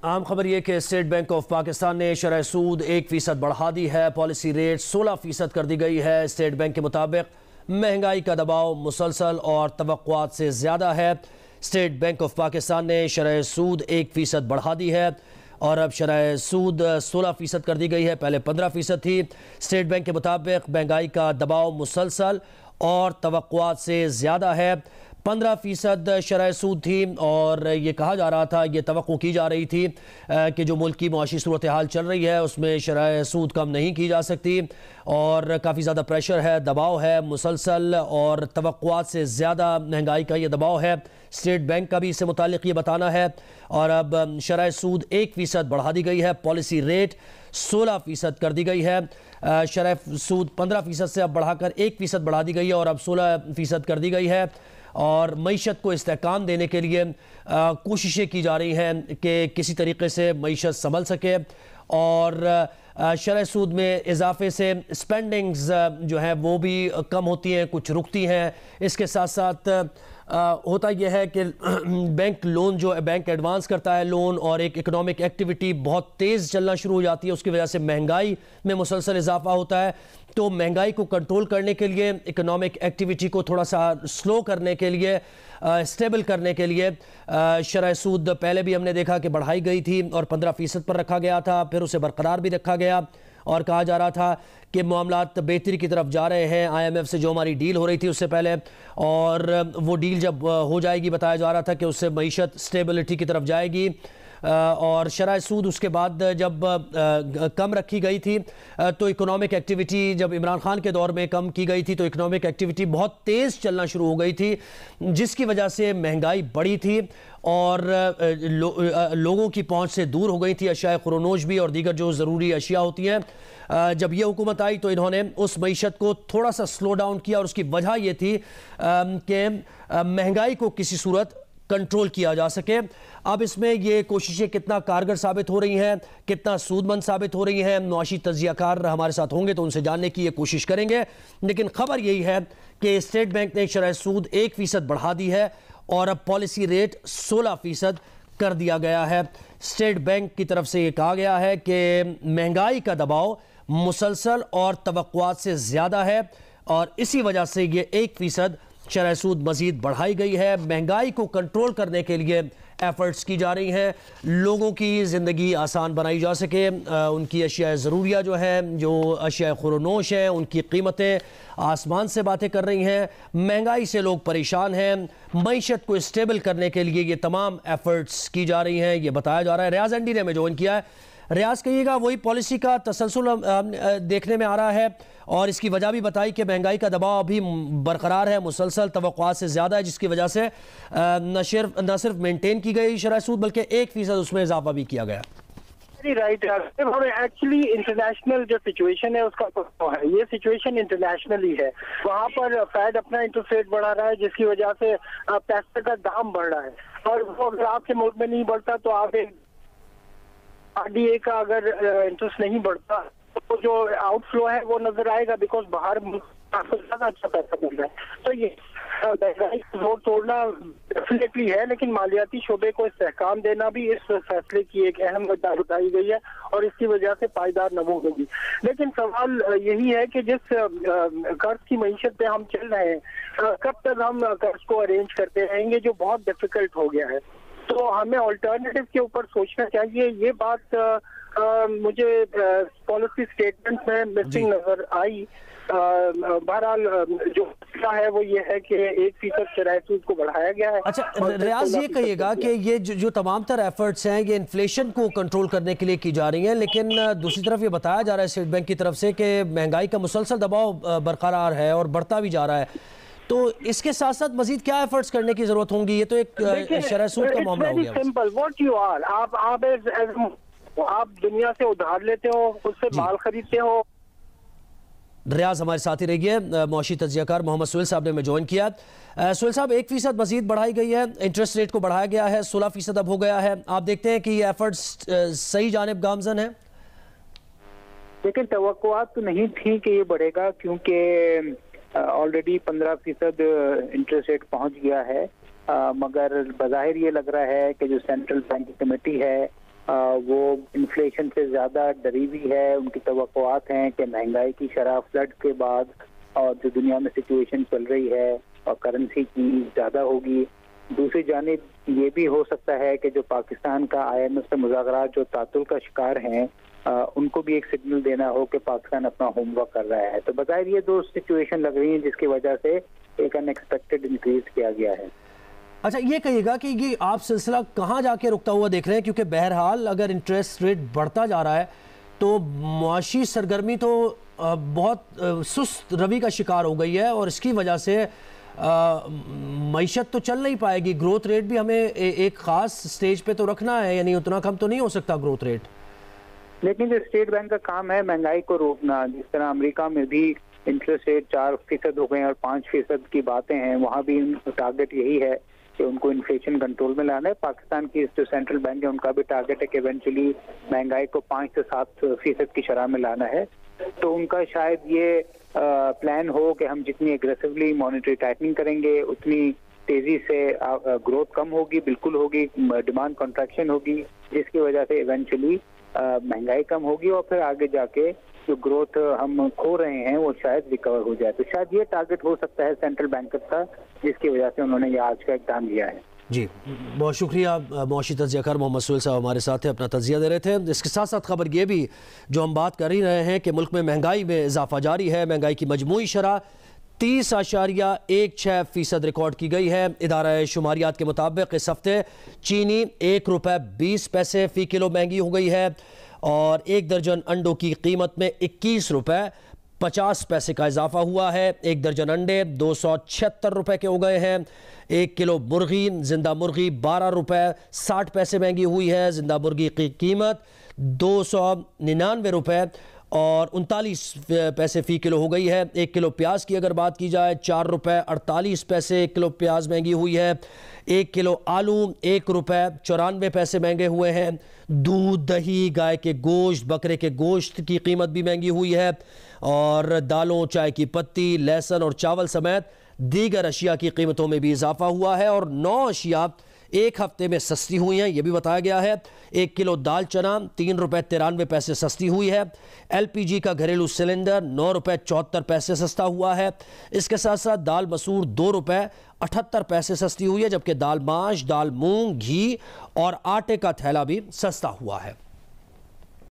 आम खबर यह कि स्टेट बैंक ऑफ पाकिस्तान ने शरह सूद 1% बढ़ा दी है। पॉलिसी रेट 16% कर दी गई है। स्टेट बैंक के मुताबिक महंगाई का दबाव मुसलसल और तवक्कुआत से ज़्यादा है। स्टेट बैंक ऑफ पाकिस्तान ने शरह सूद 1% बढ़ा दी है और अब शरह सूद 16% कर दी गई है, पहले 15% थी। स्टेट बैंक के मुताबिक महंगाई का दबाव मुसलसल और तवक्कुआत से ज़्यादा है। 15% शरह सूद थी और ये कहा जा रहा था, ये तवक्को की जा रही थी कि जो मुल्क की मुआशी सूरत हाल चल रही है उसमें शरह सूद कम नहीं की जा सकती और काफ़ी ज़्यादा प्रेशर है, दबाव है मुसलसल और तवक्कुआत से ज़्यादा महंगाई का ये दबाव है। स्टेट बैंक का भी इससे मुताल्लिक़ ये बताना है और अब शरह सूद 1% बढ़ा दी गई है। पॉलिसी रेट 16% कर दी गई है। शरह सूद 15% से अब बढ़ाकर 1% बढ़ा दी गई है और अब 16% कर दी गई है और मईशत को इस्तेहकाम देने के लिए कोशिशें की जा रही हैं कि किसी तरीके से मईशत संभल सके और शरह सूद में इजाफे से स्पेंडिंग्स जो है वो भी कम होती हैं, कुछ रुकती हैं। इसके साथ साथ होता यह है कि बैंक लोन जो बैंक एडवांस करता है लोन और एक इकोनॉमिक एक्टिविटी बहुत तेज़ चलना शुरू हो जाती है, उसकी वजह से महंगाई में मुसलसल इजाफा होता है। तो महंगाई को कंट्रोल करने के लिए, इकोनॉमिक एक्टिविटी को थोड़ा सा स्लो करने के लिए, स्टेबल करने के लिए शरह सूद पहले भी हमने देखा कि बढ़ाई गई थी और 15% पर रखा गया था, फिर उसे बरकरार भी रखा गया और कहा जा रहा था कि मामलात बेहतरी की तरफ जा रहे हैं। IMF से जो हमारी डील हो रही थी उससे पहले, और वो डील जब हो जाएगी, बताया जा रहा था कि उससे मईशत स्टेबिलिटी की तरफ जाएगी और शरह सूद उसके बाद जब कम रखी गई थी तो इकोनॉमिक एक्टिविटी जब इमरान खान के दौर में कम की गई थी तो इकोनॉमिक एक्टिविटी बहुत तेज़ चलना शुरू हो गई थी, जिसकी वजह से महंगाई बढ़ी थी और लोगों की पहुंच से दूर हो गई थी अशिया खुरोनोश भी और दीगर जो ज़रूरी अशिया होती हैं। जब ये हुकूमत आई तो इन्होंने उस मईशत को थोड़ा सा स्लो डाउन किया और उसकी वजह ये थी कि महंगाई को किसी सूरत कंट्रोल किया जा सके। अब इसमें ये कोशिशें कितना कारगर साबित हो रही हैं, कितना सूदमंद साबित हो रही हैं, मुआशी तज्जियाकार हमारे साथ होंगे तो उनसे जानने की ये कोशिश करेंगे। लेकिन खबर यही है कि स्टेट बैंक ने शरह सूद 1% बढ़ा दी है और अब पॉलिसी रेट 16% कर दिया गया है। स्टेट बैंक की तरफ से ये कहा गया है कि महंगाई का दबाव मुसलसल और तवक्कुआत से ज़्यादा है और इसी वजह से ये 1% शरह सूद मज़ीद बढ़ाई गई है। महंगाई को कंट्रोल करने के लिए एफ़र्ट्स की जा रही हैं, लोगों की ज़िंदगी आसान बनाई जा सके, उनकी अशिया ज़रूरिया जो है, जो अशिया खुरोनोश हैं, उनकी कीमतें आसमान से बातें कर रही हैं। महंगाई से लोग परेशान हैं। मईशत को स्टेबल करने के लिए ये तमाम एफ़र्ट्स की जा रही हैं, ये बताया जा रहा है। रियाज एंडी ने हमें ज्वाइन किया है। रियाज, कहिएगा, वही पॉलिसी का तसलसल देखने में आ रहा है और इसकी वजह भी बताई कि महंगाई का दबाव अभी बरकरार है, मुसलसल तवक्कुआत से ज़्यादा है, जिसकी वजह से न सिर्फ मेंटेन की गई शरह सूद बल्कि 1% उसमें इजाफा भी किया गया। राइट, एक्चुअली इंटरनेशनल जो सिचुएशन है उसका तो है, ये सिचुएशन इंटरनेशनली है। वहाँ पर फेड अपना इंटरेस्ट रेट बढ़ा रहा है जिसकी वजह से पैसे का दाम बढ़ रहा है और वो अगर आपके मुल्क में नहीं बढ़ता तो आप RDA का अगर इंटरेस्ट नहीं बढ़ता तो जो आउटफ्लो है वो नजर आएगा, बिकॉज बाहर काफी ज्यादा अच्छा पैसा मिल रहा है। तो ये महंगाई को जोड़ तोड़ना डेफिनेटली है, लेकिन मालियाती शोबे को इस्तेहकाम देना भी इस फैसले की एक अहम वजह बताई गई है और इसकी वजह से पायदार नमो होगी। लेकिन सवाल यही है कि जिस कर्ज की मईशत पे हम चल रहे हैं, कब तक हम कर्ज को अरेंज करते रहेंगे, जो बहुत डिफिकल्ट हो गया है। तो हमें अल्टरनेटिव के ऊपर सोचना चाहिए। ये बात मुझे पॉलिसी स्टेटमेंट में मिसिंग नजर आई। बहरहाल जो है वो ये है कि 1% शरह सूद को बढ़ाया गया है। अच्छा रियाज, ये कहिएगा कि ये जो तमाम तर एफर्ट्स हैं ये इन्फ्लेशन को कंट्रोल करने के लिए की जा रही हैं, लेकिन दूसरी तरफ ये बताया जा रहा है स्टेट बैंक की तरफ से कि महंगाई का मुसलसल दबाव बरकरार है और बढ़ता भी जा रहा है। तो इसके साथ साथ मजीद क्या एफर्ट्स करने की जरूरत होंगी? ये तो एक शरह सूद का मामला हो गया। सिंपल, व्हाट यू आर, आप दुनिया से उधार लेते हो, उससे माल खरीदते हो। रियाज हमारे साथ ही रहिए। मुआशी तज्जियाकार मोहम्मद सुहेल साहब ने हमें ज्वाइन किया। सुहेल साहब, 1% मजीद बढ़ाई गई है, इंटरेस्ट रेट को बढ़ाया गया है, 16% अब हो गया है। आप देखते हैं कि ये एफर्ट्स सही जानिब गामजन है? लेकिन तवक्कुआत तो नहीं थी कि ये बढ़ेगा, क्योंकि ऑलरेडी 15% इंटरेस्ट रेट पहुंच गया है। मगर बज़ाहिर ये लग रहा है कि जो सेंट्रल बैंक की कमेटी है वो इन्फ्लेशन से ज़्यादा डरी हुई है। उनकी तवक्कुआत हैं कि महंगाई की शरह फ्लड के बाद और जो दुनिया में सिचुएशन चल रही है और करेंसी की ज़्यादा होगी। दूसरी जानिब ये भी हो सकता है कि जो पाकिस्तान का IMF से मुज़ाकरात जो तातुल का शिकार हैं, उनको भी एक सिग्नल देना हो कि पाकिस्तान अपना होमवर्क कर रहा है। तो बज़ाहिर ये दो सिचुएशन लग रही हैं जिसकी वजह से एक अनएक्सपेक्टेड इंक्रीज किया गया है। अच्छा, ये कहिएगा कि ये आप सिलसिला कहाँ जाके रुकता हुआ देख रहे हैं, क्योंकि बहरहाल अगर इंटरेस्ट रेट बढ़ता जा रहा है तो मुआशी सरगर्मी तो बहुत सुस्त रवि का शिकार हो गई है और इसकी वजह से मईशत तो चल नहीं पाएगी। ग्रोथ रेट भी हमें एक ख़ास स्टेज पे तो रखना है, यानी उतना कम तो नहीं हो सकता ग्रोथ रेट। लेकिन जो स्टेट बैंक का काम है महंगाई को रोकना, जिस तरह अमेरिका में भी इंटरेस्ट रेट 4% हो गए और 5% की बातें हैं, वहाँ भी टारगेट यही है कि उनको इन्फ्लेशन कंट्रोल में लाना है। पाकिस्तान की जो सेंट्रल बैंक है उनका भी टारगेट है कि इवेंचुअली महंगाई को 5 से 7% की शरह में लाना है। तो उनका शायद ये प्लान हो कि हम जितनी एग्रेसिवली मॉनेटरी टाइटनिंग करेंगे उतनी तेजी से ग्रोथ कम होगी, बिल्कुल होगी, डिमांड कॉन्ट्रैक्शन होगी, जिसकी वजह से इवेंचुअली महंगाई कम होगी और फिर आगे जाके जो ग्रोथ हम खो रहे हैं वो शायद रिकवर हो जाए। तो शायद ये टारगेट हो सकता है सेंट्रल बैंक का, जिसकी वजह से उन्होंने ये आज का इक़दाम लिया है। जी, बहुत शुक्रिया। मुआशी तज्ज़ियाकार मोहम्मद सुहेल साहब हमारे साथ हैं, अपना तज्ज़िया दे रहे थे। इसके साथ साथ खबर ये भी जो हम बात कर ही रहे हैं कि मुल्क में महंगाई में इजाफा जारी है। महंगाई की मजमूई शरह 30.16% रिकॉर्ड की गई है। इदारा शुमारियात के मुताबिक इस हफ्ते चीनी ₹1.20 फ़ी किलो महंगी हो गई है और 1 दर्जन अंडों की कीमत में ₹21.50 का इजाफा हुआ है। 1 दर्जन अंडे ₹276 के हो गए हैं। 1 किलो मुर्गी, जिंदा मुर्गी ₹12.60 महंगी हुई है। जिंदा मुर्गी की कीमत ₹299 और 39 पैसे फ़ी किलो हो गई है। 1 किलो प्याज की अगर बात की जाए ₹4.48 1 किलो प्याज महंगी हुई है। 1 किलो आलू ₹1.94 महंगे हुए हैं। दूध, दही, गाय के गोश्त, बकरे के गोश्त की कीमत भी महंगी हुई है और दालों, चाय की पत्ती, लहसुन और चावल समेत दीगर अशिया की कीमतों में भी इजाफा हुआ है और 9 अशिया एक हफ्ते में सस्ती हुई हैं, यह भी बताया गया है। 1 किलो दाल चना ₹3.93 सस्ती हुई है। LPG का घरेलू सिलेंडर ₹9.74 सस्ता हुआ है। इसके साथ साथ दाल मसूर ₹2.78 सस्ती हुई है, जबकि दाल माश, दाल मूंग, घी और आटे का थैला भी सस्ता हुआ है।